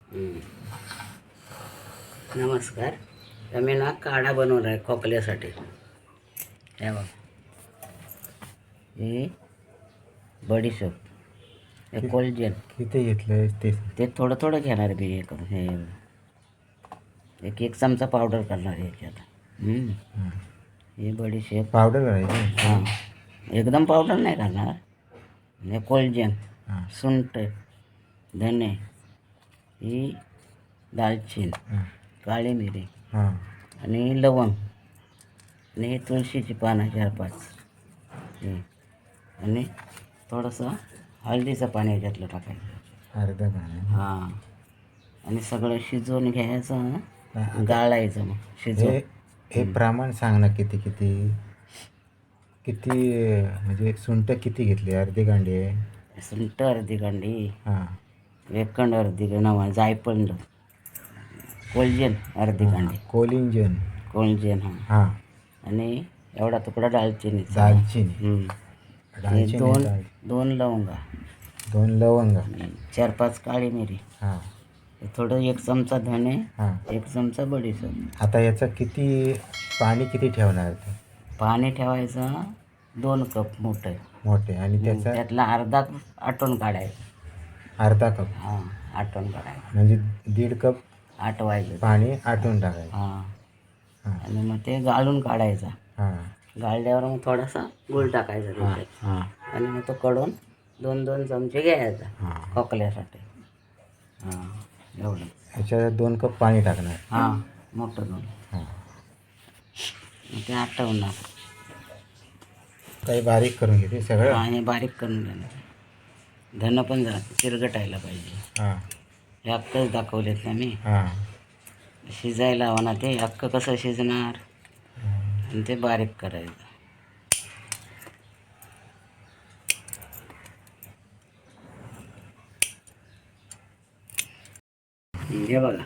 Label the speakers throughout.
Speaker 1: हम्म. नमस्कार. आम्ही ना काढा बनवला आहे खोकल्यासाठी. हे बघ, हे बडीशेप, हे कोलजेन.
Speaker 2: किती घेतलंय ते?
Speaker 1: ते थोडं थोडं घेणार मी हे करून. हे एक एक चमचा पावडर करणार आहे याच्यात. हे बडीशेप
Speaker 2: पावडर करायची?
Speaker 1: हां, एकदम पावडर नाही करणार. हे कोलजेन,
Speaker 2: हां
Speaker 1: सुंठ, धने, ही दालचीन,
Speaker 2: हां
Speaker 1: काळी मिरी
Speaker 2: हां
Speaker 1: आणि लवंग आणि हे तुळशीची पानं 4-5 हे आणि थोडंसं हळदीचं पाणी याच्यातलं टाकायचं.
Speaker 2: अर्धा पाणी.
Speaker 1: हां, आणि सगळं शिजवून घ्यायचं, गाळायचं. मग शिजवून
Speaker 2: हे प्रमाण सांग ना, किती किती किती म्हणजे सुंठ किती घेतली? अर्धी कांडी आहे?
Speaker 1: सुंठ अर्धी कांडी,
Speaker 2: हां
Speaker 1: वेकंड अर्धी कांडी, जायफळ, कोलजेन अर्धी कांडी,
Speaker 2: कोलिंजन.
Speaker 1: कोलजेन हां,
Speaker 2: हां
Speaker 1: आणि एवढा तुकडा दालचिनीचा.
Speaker 2: दालचिनी.
Speaker 1: हे
Speaker 2: दालचिनी
Speaker 1: दोन लवंगा,
Speaker 2: 2 लवंग.
Speaker 1: 4-5 काळी मिरी,
Speaker 2: हां
Speaker 1: हे थोडं 1 चमचा धने,
Speaker 2: हां
Speaker 1: 1 चमचा बडीशेप.
Speaker 2: आता याचं किती पाणी किती ठेवणार ते?
Speaker 1: पाणी ठेवायचं 2 कप मोठं.
Speaker 2: मोठे. आणि त्याचा
Speaker 1: त्यातला अर्धा आटून काढायचं.
Speaker 2: अर्धा कप
Speaker 1: हां, आटून काढायचं,
Speaker 2: म्हणजे 1.5 कप
Speaker 1: आटवायचं.
Speaker 2: पाणी आटून टाकायचं.
Speaker 1: हां,
Speaker 2: हां
Speaker 1: आणि मग ते गाळून काढायचा.
Speaker 2: हां
Speaker 1: गाळल्यावर मग थोडासा गूळ टाकायचा त्याच्यात,
Speaker 2: हां
Speaker 1: आणि मग तो कडून 2-2 चमचे घ्यायचा
Speaker 2: हां
Speaker 1: खोकल्यासाठी. हां, एवढं.
Speaker 2: याच्यात 2 कप पाणी टाकणार.
Speaker 1: हां, मोठं 2.
Speaker 2: हां
Speaker 1: मग ते आटवणार.
Speaker 2: काही बारीक करून घेते सगळं.
Speaker 1: हां, हे बारीक करून घेणार. धनं पण जरा चिरगटायला पाहिजे.
Speaker 2: हां
Speaker 1: हे अक्कच दाखवलेत ना मी.
Speaker 2: हां
Speaker 1: शिजायला हवं ना ते. अक्क कसं शिजणार, आणि ते बारीक करायचं. हे बघा,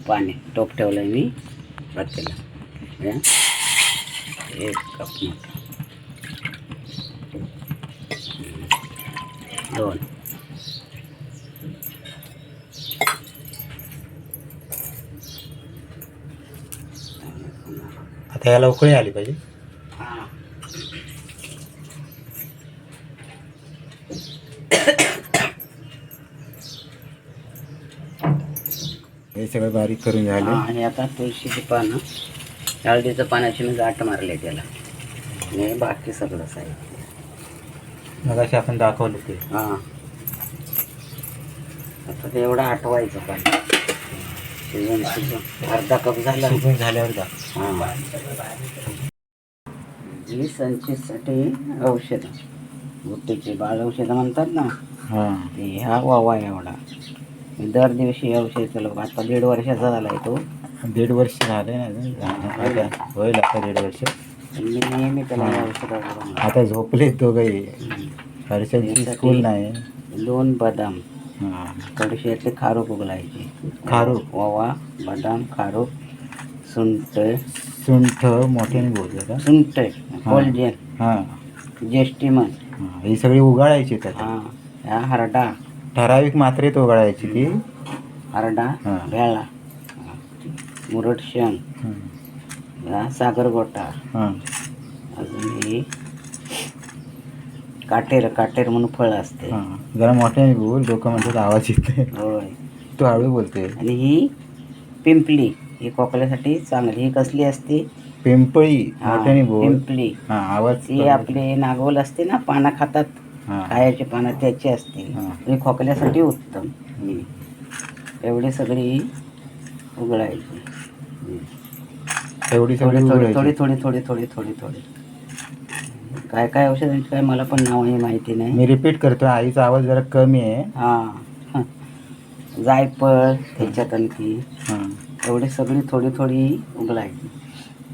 Speaker 1: पाणी टोप ठेवलं आहे मी पातेला. 1 कप मोठं, 2.
Speaker 2: आता याला उकळी आली पाहिजे.
Speaker 1: हां,
Speaker 2: हे सगळं बारीक करून झालं.
Speaker 1: हां, आणि आता तुळशीची पानं, हळदीचं पानाची मी गाठ मारले त्याला, आणि बाकी सगळं साहित्य.
Speaker 2: मगाशी आपण दाखवलं ते.
Speaker 1: हां, आता ते एवढं आटवायचं पाणी. शिजून अर्धा कप झाला.
Speaker 2: शिजून झाल्यावर
Speaker 1: हां, ही संचीसाठी औषधं, गुट्टीची बाळ औषधं म्हणतात ना,
Speaker 2: हां
Speaker 1: ते ह्या वावा एवढा. मी दर दिवशी औषध केलं. आता 1.5 वर्षाचा झाला आहे तो.
Speaker 2: 1.5 वर्ष झाले ना. आता होईल आता 1.5 वर्ष.
Speaker 1: मी नेहमी त्याला औषधं करून.
Speaker 2: आता झोपले दोघंही. हर्षदची स्कूल नाही.
Speaker 1: 2 बदाम,
Speaker 2: हां
Speaker 1: थोडीशी यातली खारूक उगलायची.
Speaker 2: खारूक,
Speaker 1: ओवा, बदाम, खारूक, सुंठ,
Speaker 2: सुंठ मोठ्याने बोलले का?
Speaker 1: सुंठ, कोलजेन,
Speaker 2: हां
Speaker 1: जेस्टिमन.
Speaker 2: हां ही सगळी उगाळायची त्यात.
Speaker 1: हां, ह्या हरडा,
Speaker 2: ठराविक मात्रेत उगाळायची ती.
Speaker 1: हरडा,
Speaker 2: हां.
Speaker 1: भेळा, मुरड शेंग, ह्या सागरगोटा,
Speaker 2: हां
Speaker 1: अजून ही काटेर म्हणून फळ असते.
Speaker 2: हां जरा मोठ्याने बोल, लोक म्हणतात आवाज येते.
Speaker 1: होय.
Speaker 2: तू हळू बोलते.
Speaker 1: आणि ही पिंपली, ही खोकल्यासाठी चांगली. ही कसली असते?
Speaker 2: पिंपळी.
Speaker 1: हां,
Speaker 2: मोठ्याने बोल.
Speaker 1: पिंपली.
Speaker 2: हां आवाज.
Speaker 1: ती आपली नागोल असते ना, पानं खातात,
Speaker 2: हां
Speaker 1: खायची पानं त्याची असते.
Speaker 2: हां.
Speaker 1: ही खोकल्यासाठी उत्तम. एवढी सगळी उघडायची.
Speaker 2: एवढी
Speaker 1: थोडी
Speaker 2: सगळी
Speaker 1: थोडी
Speaker 2: उगाळायची.
Speaker 1: थोडी थोडी थोडी थोडी थोडी थोडी. काय काय औषधांची काय मला पण नावही माहिती नाही.
Speaker 2: मी रिपीट करतो, आईचा आवाज जरा कमी आहे.
Speaker 1: हां, जायफळ त्याच्यात आणखी.
Speaker 2: हां
Speaker 1: एवढी सगळी थोडी थोडी उघडायची.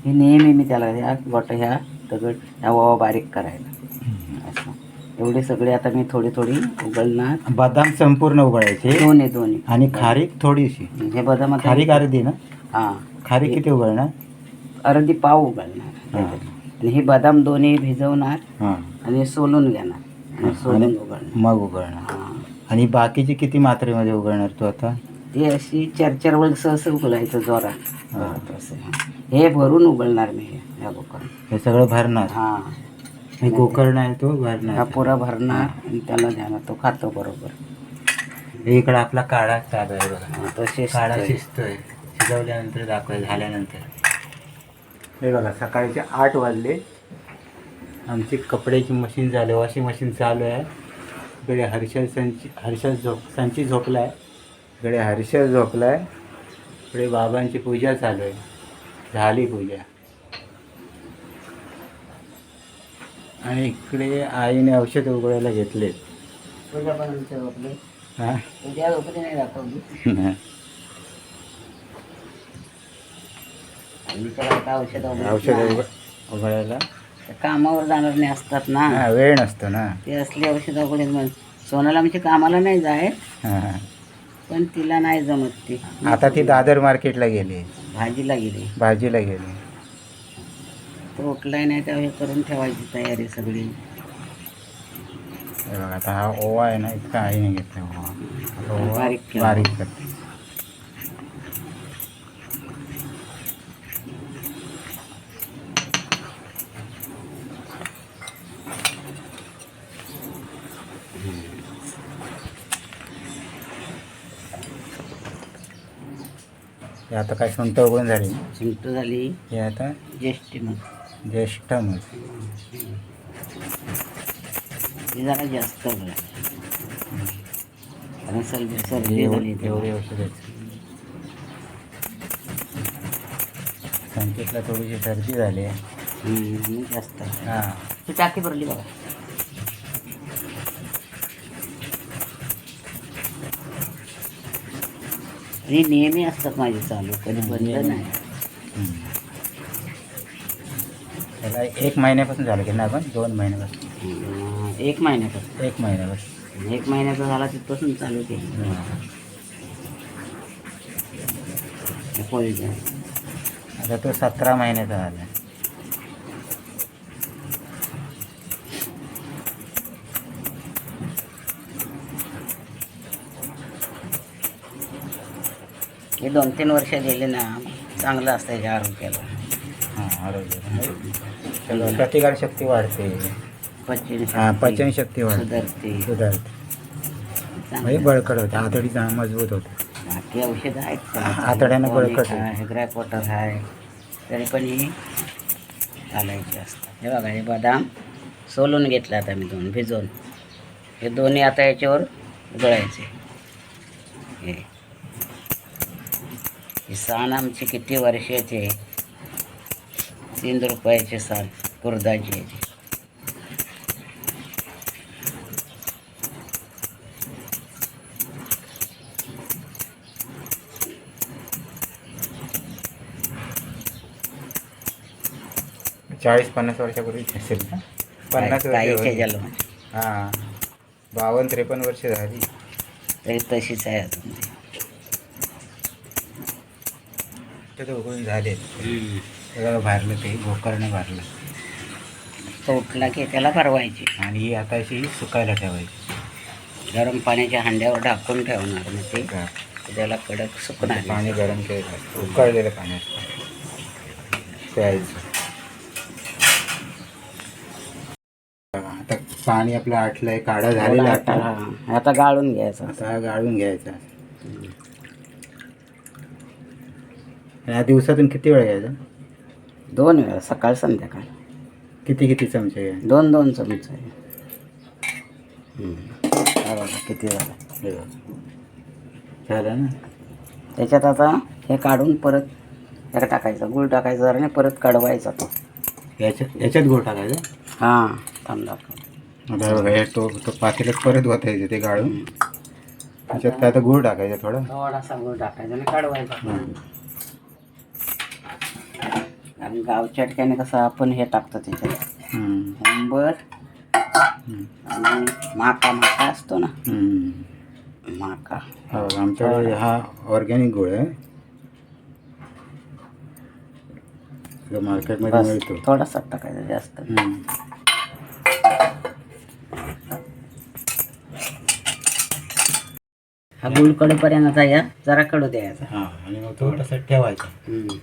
Speaker 1: ही नेहमी मी त्याला ह्या ह्या दगड ह्या वावा बारीक करायला असं. एवढी सगळी आता मी थोडी थोडी उघडणार.
Speaker 2: बदाम संपूर्ण उगाळायचे.
Speaker 1: दोन्ही.
Speaker 2: आणि खारीक थोडीशी.
Speaker 1: हे बदाम आता
Speaker 2: खारीक अर्धी ना?
Speaker 1: हां,
Speaker 2: खारीक किती उगाळणार?
Speaker 1: अर्धी पाव उघडणार त्याच्यात. आणि हे बदाम दोन्ही भिजवणार
Speaker 2: हां
Speaker 1: आणि सोलून घेणार, सोलून उघडणार.
Speaker 2: मग उगाळणार.
Speaker 1: हां,
Speaker 2: आणि बाकीची किती मात्रेमध्ये उगाळणार तू आता?
Speaker 1: ती अशी 4-4 वर्ष असं उगलायचं जोरात. तसं हे भरून उगलणार मी ह्या गोकर्ण.
Speaker 2: हे सगळं भरणार.
Speaker 1: हां,
Speaker 2: हे गोकर्ण आहे तो
Speaker 1: हा
Speaker 2: भरणार.
Speaker 1: पुरा भरणार आणि त्याला द्यायला तो खातो बरोबर.
Speaker 2: इकडं आपला काढा चालू आहे बघा.
Speaker 1: तसे
Speaker 2: काढा शिजतोय. शिजवल्यानंतर दाखवायचं झाल्यानंतर. हे बघा सकाळचे 8 वाजले. आमची कपड्याची मशीन चालू आहे, वॉशिंग मशीन चालू आहे. इकडे हर्षद संची झोपला आहे. इकडे हर्षद झोपला आहे. इकडे बाबांची पूजा चालू आहे. झाली पूजा. आणि इकडे आईने औषध उघडायला घेतले.
Speaker 1: पूजा पण आमच्या झोपले.
Speaker 2: हां
Speaker 1: पूजा झोपली नाही दाखवली. आणि त्याला आता औषध
Speaker 2: उघडायला
Speaker 1: कामावर जाणार नाही असतात ना.
Speaker 2: हां वेळ नसतो ना.
Speaker 1: ते असले औषध उघडे मग सोनाला आमची कामाला नाही जाय,
Speaker 2: हां
Speaker 1: पण तिला नाही जमत ती.
Speaker 2: आता ती दादर मार्केटला गेली.
Speaker 1: भाजीला गेली.
Speaker 2: भाजीला गेली.
Speaker 1: तो उठलाय नाही तेव्हा हे करून ठेवायची तयारी सगळी.
Speaker 2: हे बघा आता हा ओवा आहे ना, इतका आईने घेतला ओवा. आता ओवा
Speaker 1: बारीक केला.
Speaker 2: बारीक करते. हे आता काय सुंठ उघडून झाली.
Speaker 1: सुंठ झाली.
Speaker 2: हे आता
Speaker 1: ज्येष्ठी मग
Speaker 2: ज्येष्ठ मग
Speaker 1: ती जरा जास्त उघडा. कारण सर्दी झाली
Speaker 2: एवढी औषध आहेत. संकेतला थोडीशी सर्दी झाली आहे.
Speaker 1: जास्त.
Speaker 2: हां
Speaker 1: ती टाकी भरली बघा. आणि नेहमी असतात माझे चालू, कधी बंद नाही.
Speaker 2: त्याला 1 महिन्यापासून झालं की ना आपण 2 महिन्यापासून.
Speaker 1: 1 महिन्यापासून.
Speaker 2: 1 महिन्यापासून.
Speaker 1: 1 महिन्याचा झाला तिथपासून चालू केलं.
Speaker 2: आता तो 17 महिन्याचा झाला.
Speaker 1: हे 2-3 वर्ष गेले ना चांगलं असतं ह्या आरोग्याला.
Speaker 2: हां आरोग्य प्रतिकार शक्ती वाढते. पचनशक्ती वाढते. सुधारते. म्हणजे बळकट होते. आतडी मजबूत होते.
Speaker 1: बाकी औषधं आहेत.
Speaker 2: आतड्यानं बळकट
Speaker 1: आहे. ग्रॅपवॉटर आहे. तरी पण ही घालायची असतात. हे बघा हे बदाम सोलून घेतलं आता मी 2 भिजवून. हे दोन्ही आता याच्यावर उघडायचे. ही साण आमची किती वर्षाची आहे. 3 रुपयाचे साण कुर्दाची आहे.
Speaker 2: चाळीस 50 वर्षापूर्वी असेल ना. 50
Speaker 1: ताईच्या
Speaker 2: वर्ष.
Speaker 1: जन्म
Speaker 2: हां 52-53 वर्ष झाली.
Speaker 1: तरी तशीच आहे अजून.
Speaker 2: ते उघडून झाले. सगळं भरलं ते गोकर्ण भरलं.
Speaker 1: तो उठला की त्याला भरवायची
Speaker 2: आणि ही आता अशी सुकायला ठेवायची.
Speaker 1: गरम पाण्याच्या हांड्यावर ढाकून ठेवणार. मग ते त्याला कडक सुकणार.
Speaker 2: पाणी गरम केलं असतं. उकळलेलं पाणी असतं प्यायचं. आता पाणी आपलं आटलंय. काढा झालेला आहे.
Speaker 1: आता गाळून घ्यायचा.
Speaker 2: आता गाळून घ्यायचा. या दिवसातून किती वेळा घ्यायचा?
Speaker 1: 2 वेळा सकाळ संध्याकाळ.
Speaker 2: किती चमचे?
Speaker 1: 2-2 चमचे. किती झालं
Speaker 2: हे बघा. झालं ना.
Speaker 1: त्याच्यात आता हे काढून परत त्याला टाकायचं. गूळ टाकायचं जरा आणि परत कडवायचा तो.
Speaker 2: याच्यात गूळ टाकायचं.
Speaker 1: हां थांबला.
Speaker 2: आता बघा हे तो पातेल्यात परत वतायचं ते गाळून. त्याच्यात काय आता गूळ टाकायचं
Speaker 1: थोडासा गूळ टाकायचा आणि काढवायचा. आणि गावच्या ठिकाणी कसं आपण हे टाकतो त्याच्यात उंबर आणि माका असतो ना. माका
Speaker 2: आमच्याकडे हा ऑर्गॅनिक गूळ आहे. मार्केटमध्ये मिळतो.
Speaker 1: थोडासा टाकायचा जास्त. हा गुळ कडूपर्यंत या जरा कडू द्यायचा.
Speaker 2: हां आणि मग थोडासा ठेवायचा.
Speaker 1: हम्म.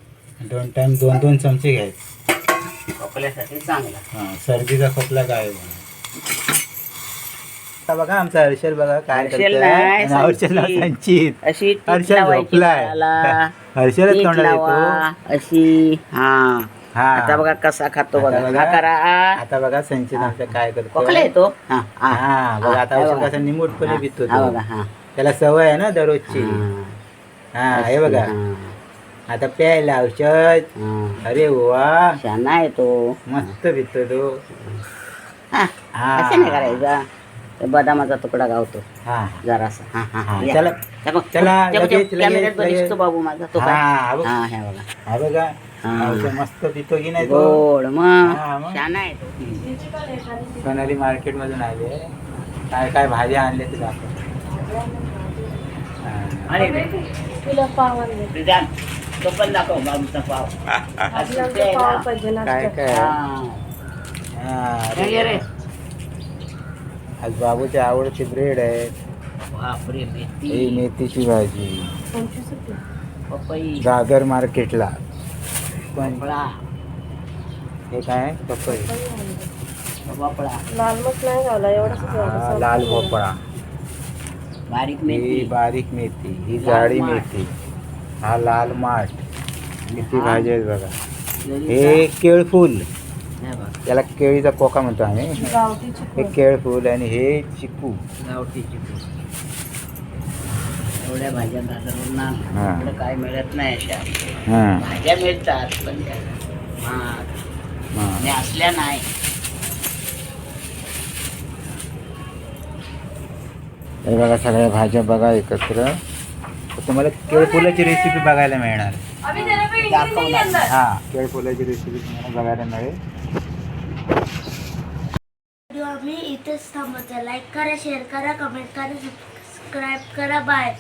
Speaker 2: 2 टाइम 2 चमचे घ्यायचे.
Speaker 1: खोकल्यासाठी चांगला.
Speaker 2: हां सर्दीचा खोकला गायब होणार. आता बघा आमचा हर्षल बघा काय
Speaker 1: हर्षल
Speaker 2: करतोय.
Speaker 1: नाही,
Speaker 2: आणि हर्षल नाव
Speaker 1: संचित.
Speaker 2: संचित.
Speaker 1: अशी टीप
Speaker 2: हर्षल
Speaker 1: लावायची
Speaker 2: झोपलाय.
Speaker 1: त्याला.
Speaker 2: हर्षलच
Speaker 1: टीप
Speaker 2: तोंडाला
Speaker 1: लावा,
Speaker 2: येतो.
Speaker 1: अशी हा.
Speaker 2: हा.
Speaker 1: आता बघा कसा खातो
Speaker 2: आता
Speaker 1: बघा.
Speaker 2: बघा.
Speaker 1: हा करा.
Speaker 2: आता बघा संचित आमचा काय करतो.
Speaker 1: खोकला येतो. हा हा.
Speaker 2: हा बघा आता
Speaker 1: हा,
Speaker 2: हर्षल
Speaker 1: बघा.
Speaker 2: कसा निमूटपणे
Speaker 1: हा,
Speaker 2: पितो
Speaker 1: हा
Speaker 2: तो.
Speaker 1: बघा हा.
Speaker 2: त्याला सवय आहे ना दररोजची.
Speaker 1: हा.
Speaker 2: हा हे बघा
Speaker 1: हा.
Speaker 2: आता प्यायला औषध.
Speaker 1: हा.
Speaker 2: अरे वा
Speaker 1: शाना आहे तो.
Speaker 2: मस्त पितो तो.
Speaker 1: हा.
Speaker 2: हा.
Speaker 1: असं नाही करायचा. ते बदामाचा तुकडा गावतो
Speaker 2: हा
Speaker 1: जरासा. हा हा
Speaker 2: हा,
Speaker 1: या.
Speaker 2: चला.
Speaker 1: त्या बघ,
Speaker 2: चला,
Speaker 1: त्या बघ, त्या
Speaker 2: लगेच,
Speaker 1: कॅमेऱ्यात
Speaker 2: लगेच, लगेच.
Speaker 1: बघिततो बाबू माझा तो काय.
Speaker 2: हा बघ.
Speaker 1: हा हे बघा
Speaker 2: हा बघा
Speaker 1: हा.
Speaker 2: औषध मस्त पितो की नाही तो.
Speaker 1: गोड
Speaker 2: हा,
Speaker 1: मग
Speaker 2: मग.
Speaker 1: शाना आहे तो.
Speaker 2: सोनाली मार्केट मधून आले. काय काय भाज्या आणले ते दाखव. हा.
Speaker 1: अरे
Speaker 3: तुला पाव आणले.
Speaker 1: तुझा तो पण दाखव बाबूचा पाव.
Speaker 3: आज आमचं पाव पाहिजे
Speaker 2: काय
Speaker 3: नाश्त्यात.
Speaker 2: काय
Speaker 1: हा.
Speaker 2: हा,
Speaker 1: हे घे रे.
Speaker 2: आज बाबूचे आवडते ब्रेड आहे.
Speaker 1: बापरे
Speaker 2: ही
Speaker 1: मेथी
Speaker 2: मेथीची भाजी
Speaker 3: 25 रुपये.
Speaker 1: पपई
Speaker 2: दादर मार्केटला. पण
Speaker 1: भोपळा
Speaker 2: हे काय पपई.
Speaker 1: भोपळा
Speaker 3: लाल मग नाही घाला एवढंच
Speaker 2: हा, लाल भोपळा.
Speaker 1: बारीक
Speaker 2: ही
Speaker 1: मेथी
Speaker 2: बारीक मेथी. ही
Speaker 1: लाल
Speaker 2: जाडी
Speaker 1: माठ.
Speaker 2: मेथी. हा लाल माठ. किती
Speaker 1: हा.
Speaker 2: भाजी आहेत बघा.
Speaker 1: जरीचा.
Speaker 2: हे केळफूल.
Speaker 1: हे बघ,
Speaker 2: याला केळीचा कोका म्हणतो आम्ही.
Speaker 3: गावठी
Speaker 2: हे
Speaker 3: चिकन.
Speaker 2: केळफूल आणि हे चिकू.
Speaker 1: गावठी चिकू. एवढ्या भाज्या दादरवरून
Speaker 2: हा.
Speaker 1: इकडे काय मिळत नाही अशा.
Speaker 2: हा
Speaker 1: भाज्या मिळतात पण त्या महाग
Speaker 2: हा.
Speaker 1: आणि असल्या नाही.
Speaker 2: हे बघा सगळ्या भाज्या बघा एकत्र. तर तुम्हाला केळफुलाची रेसिपी बघायला मिळणार.
Speaker 1: दाखवणार.
Speaker 2: हा केळफुलाची रेसिपी तुम्हाला बघायला मिळेल.
Speaker 4: व्हिडिओ आम्ही इथेच थांबवतो. लाईक करा, शेअर करा, कमेंट करा, सबस्क्राईब करा. बाय.